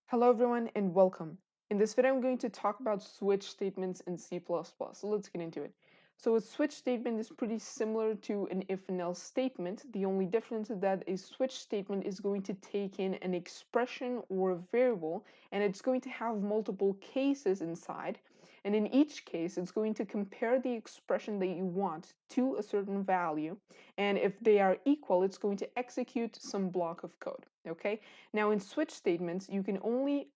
Hello everyone and welcome. In this video I'm going to talk about switch statements in C++. So let's get into it. So a switch statement is pretty similar to an if and else statement. The only difference is that a switch statement is going to take in an expression or a variable, and it's going to have multiple cases inside. And in each case it's going to compare the expression that you want to a certain value, and if they are equal it's going to execute some block of code. Okay, now in switch statements, you can only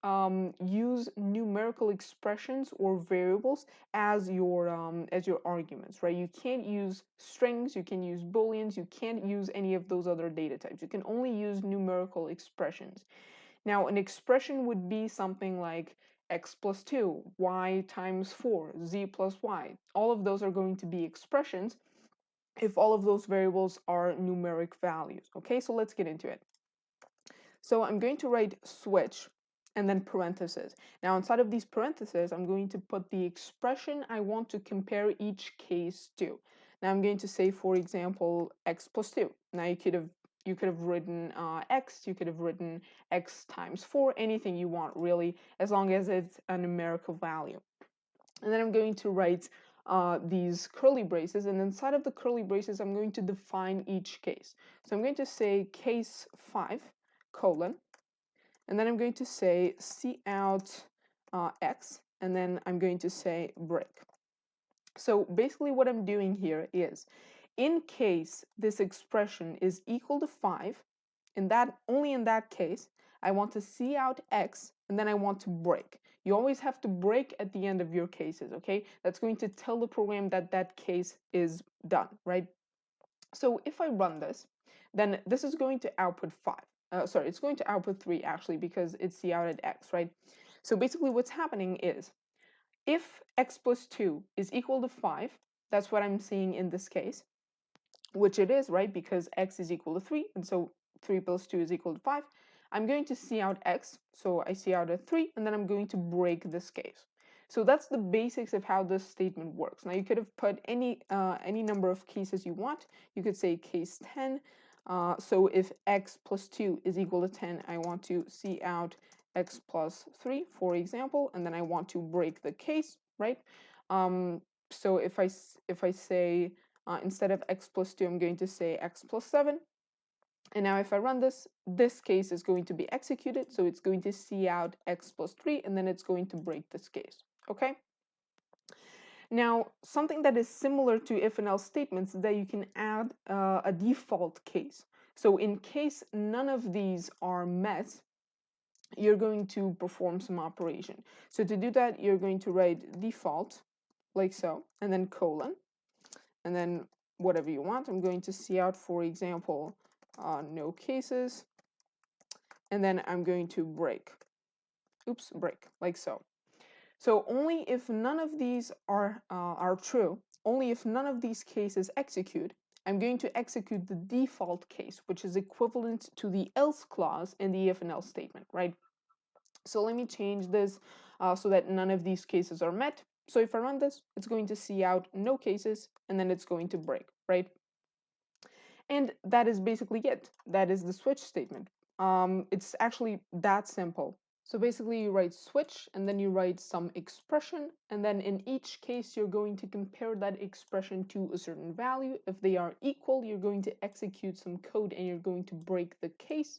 use numerical expressions or variables as your arguments, right? You can't use strings, you can use booleans, you can't use any of those other data types. You can only use numerical expressions. Now, an expression would be something like x plus 2, y times 4, z plus y. All of those are going to be expressions if all of those variables are numeric values. Okay, so let's get into it. So I'm going to write switch and then parentheses. Now inside of these parentheses, I'm going to put the expression I want to compare each case to. Now I'm going to say, for example, x plus 2. Now you could have written x, you could have written x times 4, anything you want really, as long as it's a numerical value. And then I'm going to write these curly braces, and inside of the curly braces I'm going to define each case. So I'm going to say case 5 colon, and then I'm going to say cout x, and then I'm going to say break. So basically what I'm doing here is, in case this expression is equal to 5, only in that case, I want to cout x, and then I want to break. You always have to break at the end of your cases, okay? That's going to tell the program that that case is done, right? So if I run this, then this is going to output 5. Sorry, it's going to output 3 actually, because it's cout x, right? So basically what's happening is, if x plus 2 is equal to 5, that's what I'm seeing in this case, which it is, right? Because x is equal to 3, and so 3 plus 2 is equal to 5. I'm going to cout x, so I cout a 3, and then I'm going to break this case. So that's the basics of how this statement works. Now you could have put any number of cases you want. You could say case 10. So if x plus 2 is equal to 10, I want to cout x plus 3, for example, and then I want to break the case, right? So if I say instead of x plus 2, I'm going to say x plus 7. And now if I run this, this case is going to be executed. So it's going to cout x plus 3, and then it's going to break this case. Okay? Now, something that is similar to if and else statements is that you can add a default case. So in case none of these are met, you're going to perform some operation. So to do that, you're going to write default, like so, and then colon, and then whatever you want. I'm going to cout, for example, no cases, and then I'm going to break. Oops, break, like so. So only if none of these are true, only if none of these cases execute, I'm going to execute the default case, which is equivalent to the else clause in the if and else statement, right? So let me change this so that none of these cases are met. So if I run this, it's going to cout no cases, and then it's going to break, right? And that is basically it. That is the switch statement. It's actually that simple. So basically you write switch, and then you write some expression, and then in each case you're going to compare that expression to a certain value. If they are equal, you're going to execute some code and you're going to break the case.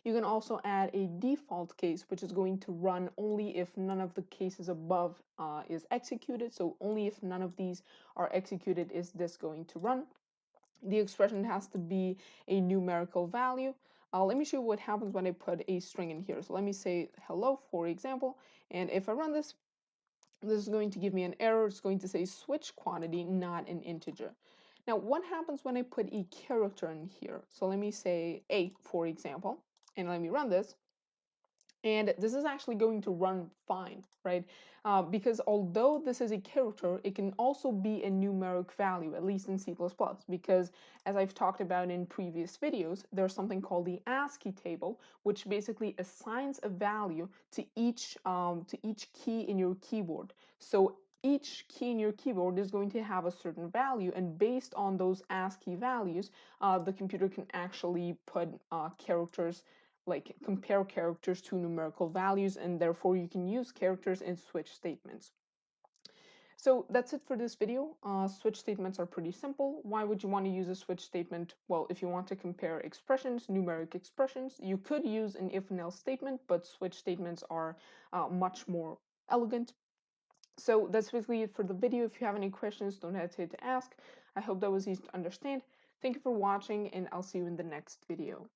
You can also add a default case, which is going to run only if none of the cases above is executed. So only if none of these are executed is this going to run. The expression has to be a numerical value. Let me show you what happens when I put a string in here. So let me say hello, for example, and if I run this, this is going to give me an error. It's going to say switch quantity, not an integer. Now, what happens when I put a character in here? So let me say 8, for example, and let me run this. And this is actually going to run fine, right? Because although this is a character, it can also be a numeric value, at least in C++, because as I've talked about in previous videos, there's something called the ASCII table, which basically assigns a value to each key in your keyboard. So each key in your keyboard is going to have a certain value, and based on those ASCII values, the computer can actually put characters like compare characters to numerical values, and therefore you can use characters in switch statements. So that's it for this video. Switch statements are pretty simple. Why would you want to use a switch statement? Well, if you want to compare expressions, numeric expressions, you could use an if and else statement, but switch statements are much more elegant. So that's basically it for the video. If you have any questions, don't hesitate to ask. I hope that was easy to understand. Thank you for watching, and I'll see you in the next video.